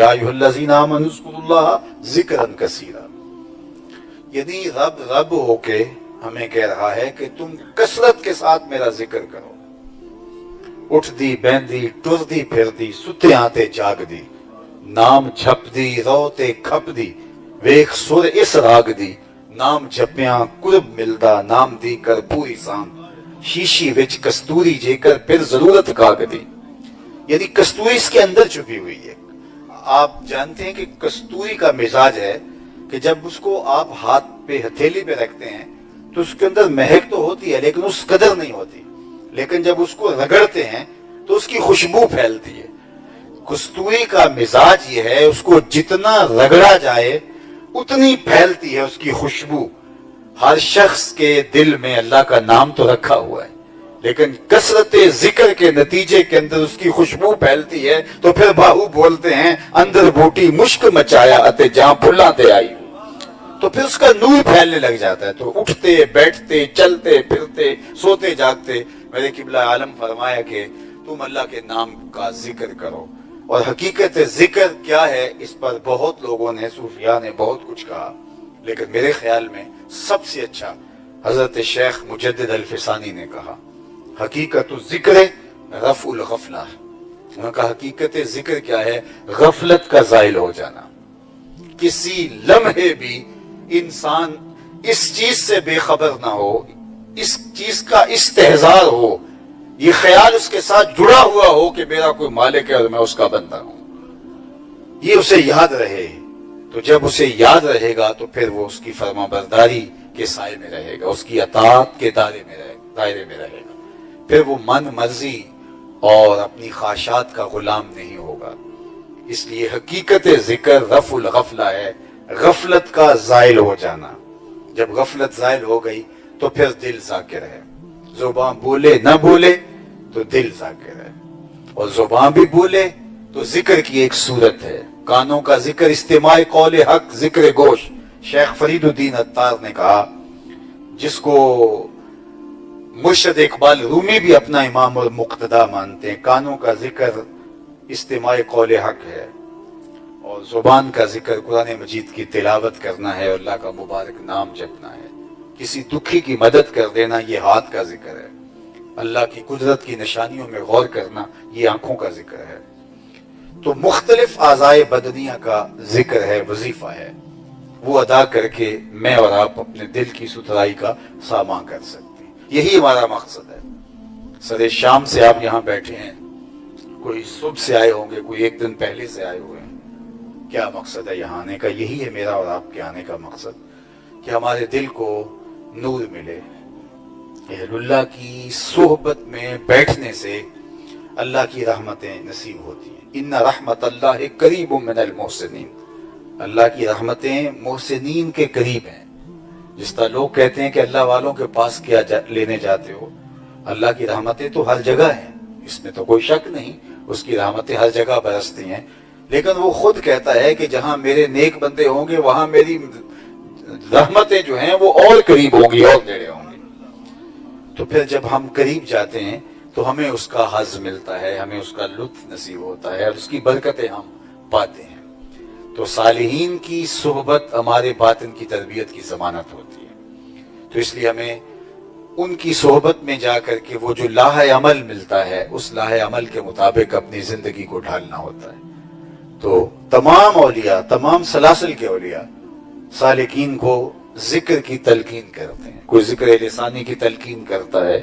یا ایھا الذین آمنوا اذکروا اللہ ذکرا کثیرا، یعنی رب ہو کے ہمیں کہہ رہا ہے کہ تم کثرت کے ساتھ میرا ذکر کرو۔ اٹھ دی بہندی ٹر دی پھر دی ستے آتے جاگ دی، نام جھپ دی رو تے کھپ دی ویخ سر اس راگ دی، نام جپیاں قرب ملدا نام دی کر پوری سام، شیشی وچ کستوری جے کر پھر ضرورت کاگ دی، یعنی کستوری اس کے اندر چھپی ہوئی ہے۔ آپ جانتے ہیں کہ کستوری کا مزاج ہے کہ جب اس کو آپ ہاتھ پہ ہتھیلی پہ رکھتے ہیں تو اس کے اندر مہک تو ہوتی ہے لیکن اس قدر نہیں ہوتی، لیکن جب اس کو رگڑتے ہیں تو اس کی خوشبو پھیلتی ہے۔ کستوری کا مزاج یہ ہے، اس کو جتنا رگڑا جائے اتنی پھیلتی ہے اس کی خوشبو۔ ہر شخص کے دل میں اللہ کا نام تو رکھا ہوا ہے، لیکن کثرت ذکر کے نتیجے کے اندر اس کی خوشبو پھیلتی ہے، تو پھر باہو بولتے ہیں اندر بوٹی مشک مچایا اتے جہاں پھلاں تے آئی، تو پھر اس کا نور پھیلنے لگ جاتا ہے۔ تو اٹھتے بیٹھتے چلتے پھرتے سوتے جاگتے میرے قبلہ عالم فرمایا کہ تم اللہ کے نام کا ذکر کرو۔ اور حقیقت ذکر کیا ہے اس پر بہت لوگوں نے صوفیاء نے بہت کچھ کہا، لیکن میرے خیال میں سب سے اچھا حضرت شیخ مجدد الفسانی نے کہا، حقیقت ذکر رفع الغفلہ۔ انہوں نے کہا حقیقت ذکر کیا ہے؟ غفلت کا زائل ہو جانا۔ کسی لمحے بھی انسان اس چیز سے بے خبر نہ ہو، اس چیز کا استحضار ہو، یہ خیال اس کے ساتھ جڑا ہوا ہو کہ میرا کوئی مالک ہے اور میں اس کا بندہ ہوں، یہ اسے یاد رہے۔ تو جب اسے یاد رہے گا تو پھر وہ اس کی فرما برداری کے سائے میں رہے گا، اس کی اطاعت کے دائرے میں رہے گا، پھر وہ من مرضی اور اپنی خواہشات کا غلام نہیں ہوگا۔ اس لیے حقیقت ذکر رفع الغفلہ ہے، غفلت کا زائل ہو جانا۔ جب غفلت زائل ہو گئی تو پھر دل ذاکر ہے، زبان بولے نہ بولے تو دل ذاکر ہے، اور زبان بھی بولے تو ذکر کی ایک صورت ہے۔ کانوں کا ذکر استماع قول حق ذکر گوش۔ شیخ فرید الدین عطار نے کہا، جس کو مرشد اقبال رومی بھی اپنا امام اور مقتدا مانتے ہیں، کانوں کا ذکر استماع قول حق ہے، اور زبان کا ذکر قرآن مجید کی تلاوت کرنا ہے، اللہ کا مبارک نام جپنا ہے، کسی دکھی کی مدد کر دینا یہ ہاتھ کا ذکر ہے، اللہ کی قدرت کی نشانیوں میں غور کرنا یہ آنکھوں کا ذکر ہے۔ تو مختلف اعضائے بدنیہ کا ذکر ہے، وظیفہ ہے، وہ ادا کر کے میں اور آپ اپنے دل کی ستھرائی کا سامان کر سکتے ہیں۔ یہی ہمارا مقصد ہے۔ سر شام سے آپ یہاں بیٹھے ہیں، کوئی صبح سے آئے ہوں گے، کوئی ایک دن پہلے سے آئے ہوئے ہیں۔ کیا مقصد ہے یہاں آنے کا؟ یہی ہے میرا اور آپ کے آنے کا مقصد، کہ ہمارے دل کو نور ملے۔ اہل اللہ کی صحبت میں بیٹھنے سے اللہ کی رحمتیں نصیب ہوتی ہیں۔ ان رحمت اللہ قریب من المحسنین، اللہ کی رحمتیں محسنین کے قریب ہیں۔ جس طرح لوگ کہتے ہیں کہ اللہ والوں کے پاس کیا لینے جاتے ہو، اللہ کی رحمتیں تو ہر جگہ ہیں، اس میں تو کوئی شک نہیں، اس کی رحمتیں ہر جگہ برستی ہیں، لیکن وہ خود کہتا ہے کہ جہاں میرے نیک بندے ہوں گے وہاں میری رحمتیں جو ہیں وہ اور قریب ہوں گی اور نیڑے ہوں گی۔ تو پھر جب ہم قریب جاتے ہیں تو ہمیں اس کا حظ ملتا ہے، ہمیں اس کا لطف نصیب ہوتا ہے، اور اس کی برکتیں ہم پاتے ہیں۔ تو صالحین کی صحبت ہمارے باطن کی تربیت کی ضمانت ہوتی ہے۔ تو اس لیے ہمیں ان کی صحبت میں جا کر کے وہ جو لاہ عمل ملتا ہے، اس لاہ عمل کے مطابق اپنی زندگی کو ڈھالنا ہوتا ہے۔ تو تمام اولیاء، تمام سلاسل کے اولیاء سالکین کو ذکر کی تلقین کرتے ہیں۔ کوئی ذکر لسانی کی تلقین کرتا ہے،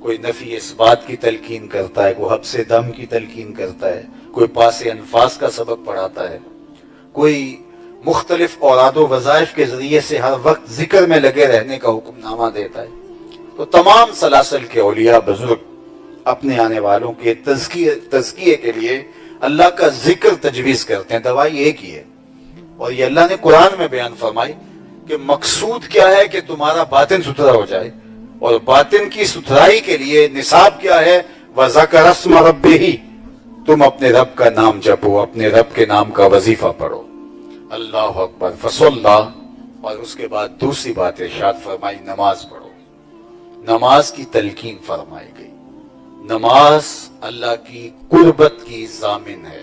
کوئی نفی اثبات کی تلقین کرتا ہے، کوئی حبس دم کی تلقین کرتا ہے، کوئی پاس انفاس کا سبق پڑھاتا ہے، کوئی مختلف اوراد و وظائف کے ذریعے سے ہر وقت ذکر میں لگے رہنے کا حکم نامہ دیتا ہے۔ تو تمام سلاسل کے اولیاء بزرگ اپنے آنے والوں کے تزکیے کے لیے اللہ کا ذکر تجویز کرتے ہیں۔ دوائی ایک ہی ہے، اور یہ اللہ نے قرآن میں بیان فرمائی کہ مقصود کیا ہے کہ تمہارا باطن ستھرا ہو جائے، اور باطن کی ستھرائی کے لیے نصاب کیا ہے؟ وَذَكَرَ اسْمَ رَبِّهِ، تم اپنے رب کا نام جپو، اپنے رب کے نام کا وظیفہ پڑھو۔ اللہ اکبر، فصلی، اور اس کے بعد دوسری بات ارشاد فرمائی، نماز پڑھو۔ نماز کی تلقین فرمائی گئی۔ نماز اللہ کی قربت کی ضامن ہے،